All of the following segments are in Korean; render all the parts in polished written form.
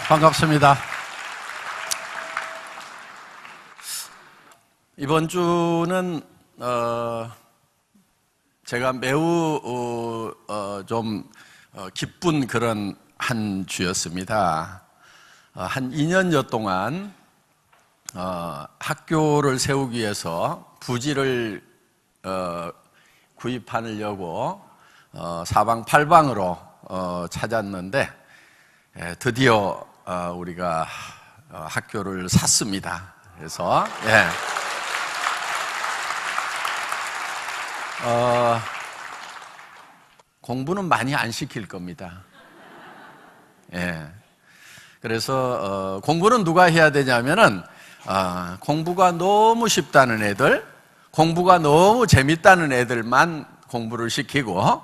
반갑습니다. 이번 주는 제가 매우 좀 기쁜 그런 한 주였습니다. 한 2년여 동안 학교를 세우기 위해서 부지를 구입하려고 사방팔방으로 찾았는데 드디어 우리가 학교를 샀습니다. 그래서 공부는 많이 안 시킬 겁니다. 그래서 공부는 누가 해야 되냐면은 공부가 너무 쉽다는 애들, 공부가 너무 재밌다는 애들만 공부를 시키고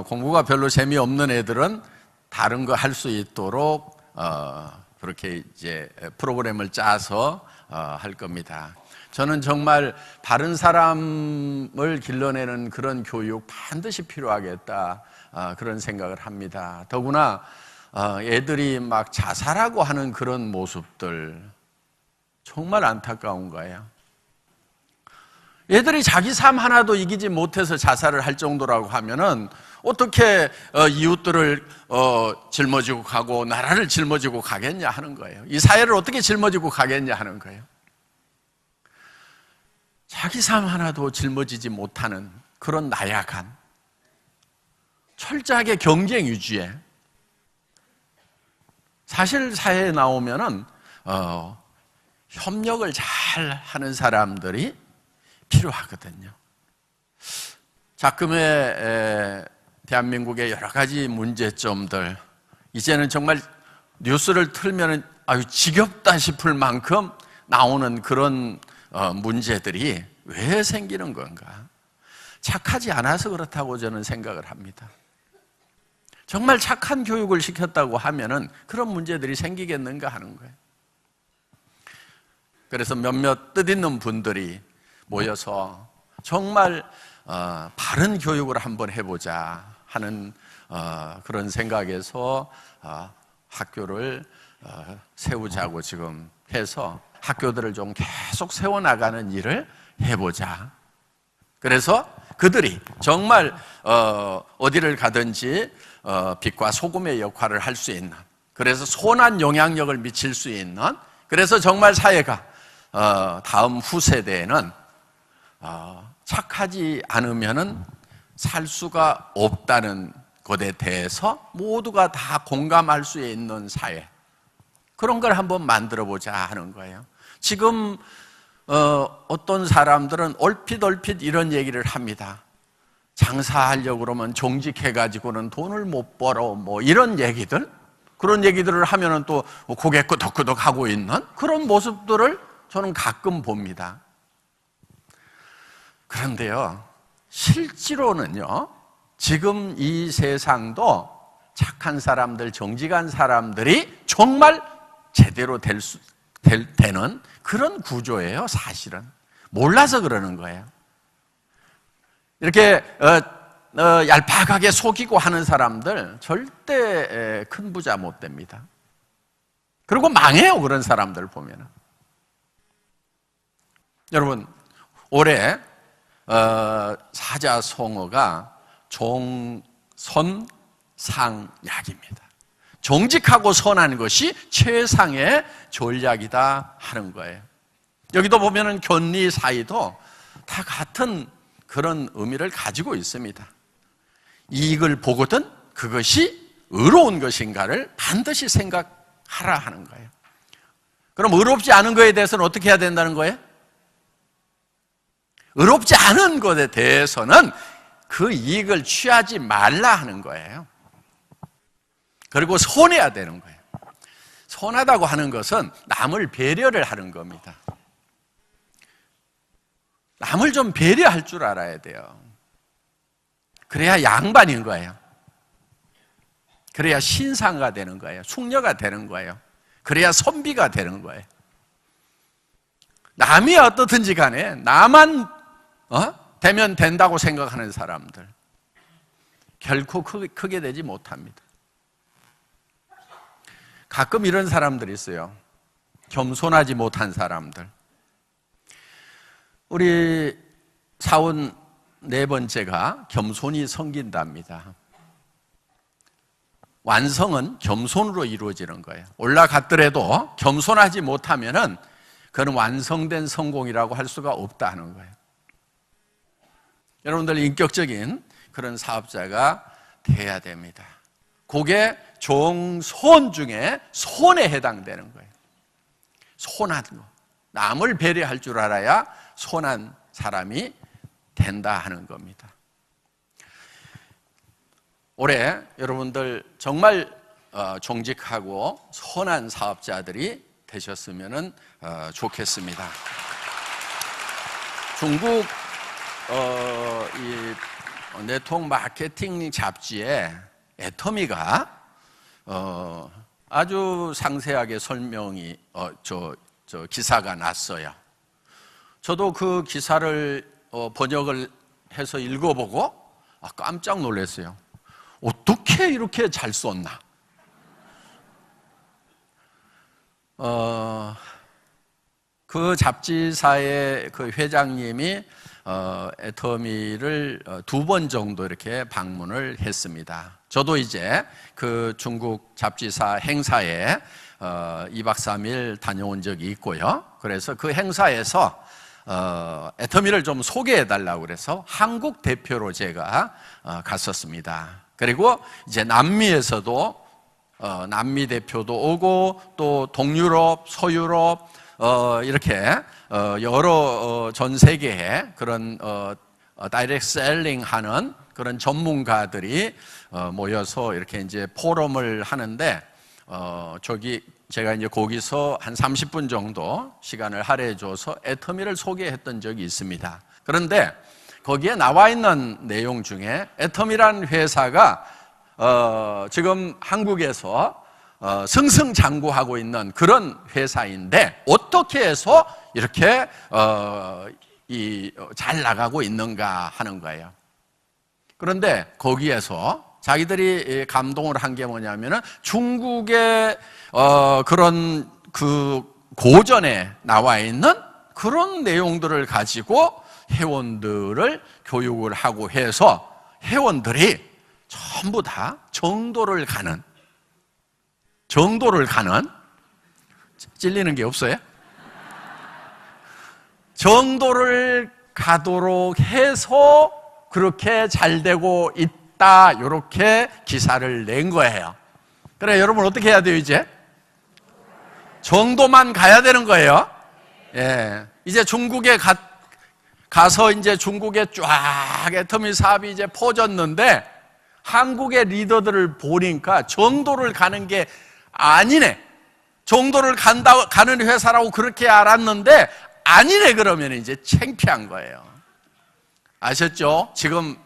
공부가 별로 재미없는 애들은 다른 거 할 수 있도록 그렇게 이제 프로그램을 짜서 할 겁니다. 저는 정말 바른 사람을 길러내는 그런 교육 반드시 필요하겠다, 그런 생각을 합니다. 더구나 애들이 막 자살하고 하는 그런 모습들 정말 안타까운 거예요. 애들이 자기 삶 하나도 이기지 못해서 자살을 할 정도라고 하면은 어떻게 이웃들을 짊어지고 가고 나라를 짊어지고 가겠냐 하는 거예요. 이 사회를 어떻게 짊어지고 가겠냐 하는 거예요. 자기 삶 하나도 짊어지지 못하는 그런 나약한, 철저하게 경쟁 위주의, 사실 사회에 나오면은 협력을 잘 하는 사람들이 필요하거든요. 작금의 대한민국의 여러 가지 문제점들, 이제는 정말 뉴스를 틀면 아유 지겹다 싶을 만큼 나오는 그런 문제들이 왜 생기는 건가? 착하지 않아서 그렇다고 저는 생각을 합니다. 정말 착한 교육을 시켰다고 하면은 그런 문제들이 생기겠는가 하는 거예요. 그래서 몇몇 뜻있는 분들이 모여서 정말 바른 교육을 한번 해보자 하는 그런 생각에서 학교를 세우자고 지금 해서 학교들을 좀 계속 세워나가는 일을 해보자. 그래서 그들이 정말 어디를 가든지 빛과 소금의 역할을 할 수 있는, 그래서 선한 영향력을 미칠 수 있는, 그래서 정말 사회가 다음 후세대에는 착하지 않으면은 살 수가 없다는 것에 대해서 모두가 다 공감할 수 있는 사회, 그런 걸 한번 만들어 보자 하는 거예요. 지금 어떤 사람들은 얼핏 이런 얘기를 합니다. 장사하려고 그러면 정직해가지고는 돈을 못 벌어, 뭐 이런 얘기들, 그런 얘기들을 하면은 또 고개 끄덕끄덕 하고 있는 그런 모습들을 저는 가끔 봅니다. 그런데요, 실제로는요, 지금 이 세상도 착한 사람들, 정직한 사람들이 정말 제대로 되는 그런 구조예요, 사실은. 몰라서 그러는 거예요. 이렇게 얄팍하게 속이고 하는 사람들 절대 큰 부자 못 됩니다. 그리고 망해요, 그런 사람들 보면은. 여러분, 올해 사자성어가 종선상약입니다. 정직하고 선한 것이 최상의 전략이다 하는 거예요. 여기도 보면은 견리 사이도 다 같은 그런 의미를 가지고 있습니다. 이익을 보거든 그것이 의로운 것인가를 반드시 생각하라 하는 거예요. 그럼 의롭지 않은 것에 대해서는 어떻게 해야 된다는 거예요? 의롭지 않은 것에 대해서는 그 이익을 취하지 말라 하는 거예요. 그리고 선해야 되는 거예요. 선하다고 하는 것은 남을 배려를 하는 겁니다. 남을 좀 배려할 줄 알아야 돼요. 그래야 양반인 거예요. 그래야 신상가 되는 거예요. 숙녀가 되는 거예요. 그래야 선비가 되는 거예요. 남이 어떻든지 간에 나만 되면 된다고 생각하는 사람들 결코 크게 되지 못합니다. 가끔 이런 사람들이 있어요. 겸손하지 못한 사람들. 우리 사원 네 번째가 겸손이 섬긴답니다. 완성은 겸손으로 이루어지는 거예요. 올라갔더라도 겸손하지 못하면은 그건 완성된 성공이라고 할 수가 없다는 거예요. 여러분들 인격적인 그런 사업자가 돼야 됩니다. 그게 종손 중에 손에 해당되는 거예요. 손한 거. 남을 배려할 줄 알아야 손한 사람이 된다 하는 겁니다. 올해 여러분들 정말 정직하고 선한 사업자들이 되셨으면 좋겠습니다. 중국 이 네트워크 마케팅 잡지에 애터미가 아주 상세하게 설명이 기사가 났어요. 저도 그 기사를 번역을 해서 읽어보고 깜짝 놀랐어요. 어떻게 이렇게 잘 썼나? 그 잡지사의 그 회장님이 애터미를 2번 정도 이렇게 방문을 했습니다. 저도 이제 그 중국 잡지사 행사에 2박 3일 다녀온 적이 있고요. 그래서 그 행사에서 애터미를 좀 소개해 달라고 그래서 한국 대표로 제가 갔었습니다. 그리고 이제 남미에서도 남미 대표도 오고 또 동유럽, 서유럽 이렇게 여러 전 세계에 그런 다이렉트 셀링 하는 그런 전문가들이 모여서 이렇게 이제 포럼을 하는데 제가 이제 거기서 한 30분 정도 시간을 할애해 줘서 애터미를 소개했던 적이 있습니다. 그런데 거기에 나와 있는 내용 중에 애터미라는 회사가 지금 한국에서 승승장구하고 있는 그런 회사인데 어떻게 해서 이렇게 잘 나가고 있는가 하는 거예요. 그런데 거기에서 자기들이 감동을 한 게 뭐냐면은 중국의 그런 그 고전에 나와 있는 그런 내용들을 가지고 회원들을 교육을 하고 해서 회원들이 전부 다 정도를 가는 찔리는 게 없어요? 정도를 가도록 해서 그렇게 잘 되고 있다 이렇게 기사를 낸 거예요. 그래 여러분 어떻게 해야 돼요 이제? 정도만 가야 되는 거예요. 예, 이제 중국에 가서 이제 중국에 쫙 애터미 사업이 이제 퍼졌는데 한국의 리더들을 보니까 정도를 가는 게 아니네. 정도를 가는 회사라고 그렇게 알았는데 아니네 그러면 이제 창피한 거예요. 아셨죠? 지금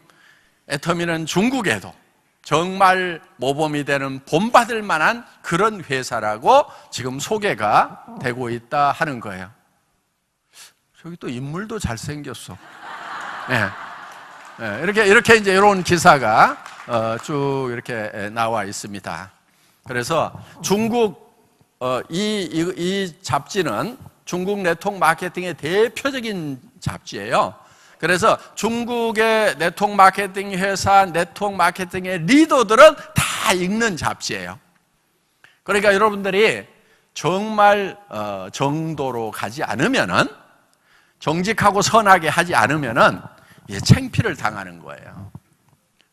애터미는 중국에도 정말 모범이 되는 본받을 만한 그런 회사라고 지금 소개가 되고 있다 하는 거예요. 저기 또 인물도 잘생겼어. 네. 네. 이렇게 이제 이런 기사가 쭉 이렇게 나와 있습니다. 그래서 중국 이 잡지는 중국 네트워크 마케팅의 대표적인 잡지예요. 그래서 중국의 네트워크 마케팅 회사, 네트워크 마케팅의 리더들은 다 읽는 잡지예요. 그러니까 여러분들이 정말 정도로 가지 않으면은 정직하고 선하게 하지 않으면은 창피를 당하는 거예요.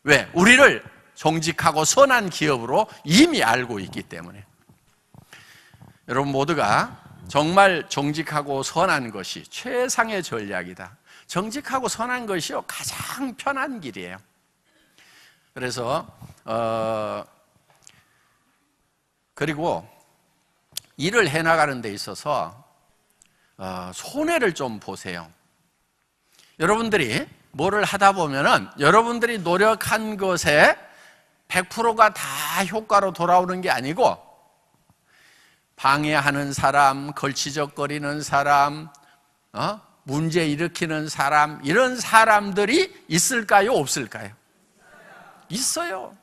왜? 우리를 정직하고 선한 기업으로 이미 알고 있기 때문에. 여러분 모두가 정말 정직하고 선한 것이 최상의 전략이다. 정직하고 선한 것이요 가장 편한 길이에요. 그래서 그리고 일을 해나가는 데 있어서 손해를 좀 보세요. 여러분들이 뭐를 하다 보면은 여러분들이 노력한 것에 100%가 다 효과로 돌아오는 게 아니고 방해하는 사람, 걸치적거리는 사람, 문제 일으키는 사람, 이런 사람들이 있을까요? 없을까요? 있어요.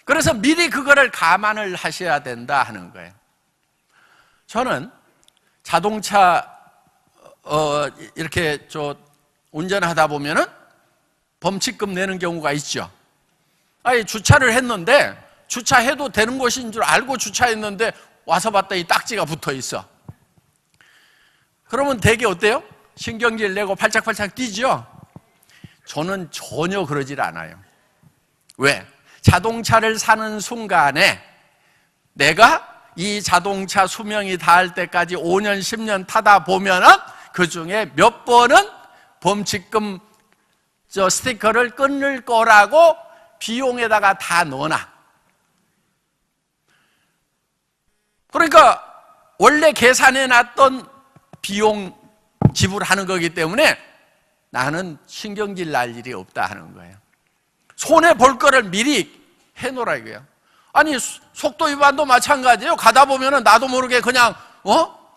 그래서 미리 그거를 감안을 하셔야 된다 하는 거예요. 저는 자동차 이렇게 운전하다 보면은 범칙금 내는 경우가 있죠. 아니, 주차를 했는데 주차해도 되는 곳인 줄 알고 주차했는데 와서 봤더니 딱지가 붙어 있어. 그러면 되게 어때요? 신경질 내고 팔짝팔짝 뛰죠? 저는 전혀 그러질 않아요. 왜? 자동차를 사는 순간에 내가 이 자동차 수명이 닿을 때까지 5년, 10년 타다 보면은 그 중에 몇 번은 범칙금 스티커를 끊을 거라고 비용에다가 다 넣어놔. 그러니까 원래 계산해놨던 비용 지불하는 거기 때문에 나는 신경질 날 일이 없다 하는 거예요. 손해 볼 거를 미리 해놓으라 이거예요. 아니, 속도 위반도 마찬가지예요. 가다 보면은 나도 모르게 그냥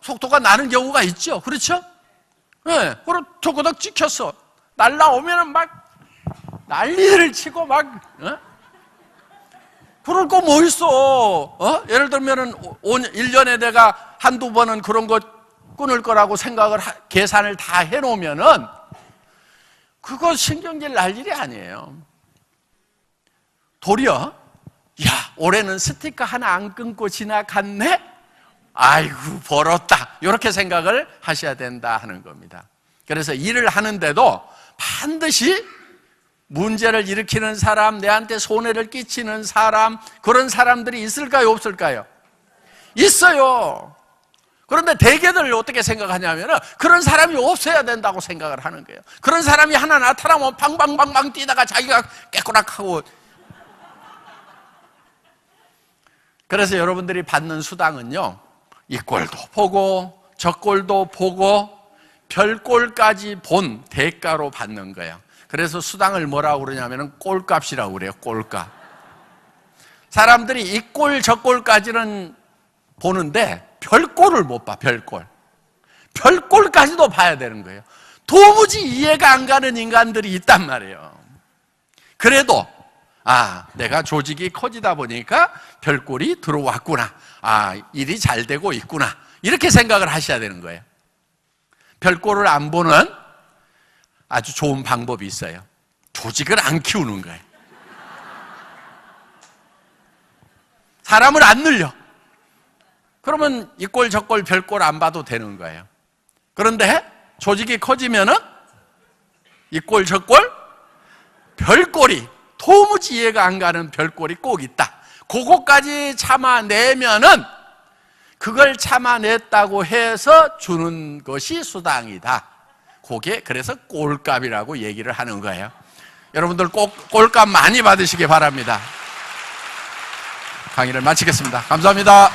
속도가 나는 경우가 있죠. 그렇죠? 예, 그리고 토그덕 찍혔어. 날라오면은 막 난리를 치고 막 그럴 거 뭐 있어? 예를 들면은 1년에 내가 한두 번은 그런 거 끊을 거라고 생각을 계산을 다 해놓으면은 그거 신경질 날 일이 아니에요. 도리어 올해는 스티커 하나 안 끊고 지나갔네? 아이고 벌었다, 이렇게 생각을 하셔야 된다 하는 겁니다. 그래서 일을 하는데도 반드시 문제를 일으키는 사람, 내한테 손해를 끼치는 사람, 그런 사람들이 있을까요, 없을까요? 있어요. 그런데 대개들 어떻게 생각하냐면 그런 사람이 없어야 된다고 생각을 하는 거예요. 그런 사람이 하나 나타나면 방방방방 뛰다가 자기가 깨꼬락하고. 그래서 여러분들이 받는 수당은요, 이 꼴도 보고 저 꼴도 보고 별꼴까지 본 대가로 받는 거예요. 그래서 수당을 뭐라고 그러냐면 꼴값이라고 그래요. 꼴값. 사람들이 이 꼴 저 꼴까지는 보는데 별꼴을 못 봐. 별꼴까지도 봐야 되는 거예요. 도무지 이해가 안 가는 인간들이 있단 말이에요. 그래도 내가 조직이 커지다 보니까 별꼴이 들어왔구나, 일이 잘 되고 있구나, 이렇게 생각을 하셔야 되는 거예요. 별꼴을 안 보는 아주 좋은 방법이 있어요. 조직을 안 키우는 거예요. 사람을 안 늘려. 그러면 이 꼴 저 꼴 별꼴 안 봐도 되는 거예요. 그런데 조직이 커지면은 이 꼴 저 꼴 별꼴이, 도무지 이해가 안 가는 별꼴이 꼭 있다. 그거까지 참아내면은 그걸 참아냈다고 해서 주는 것이 수당이다. 그게 그래서 꼴값이라고 얘기를 하는 거예요. 여러분들 꼭 꼴값 많이 받으시기 바랍니다. 강의를 마치겠습니다. 감사합니다.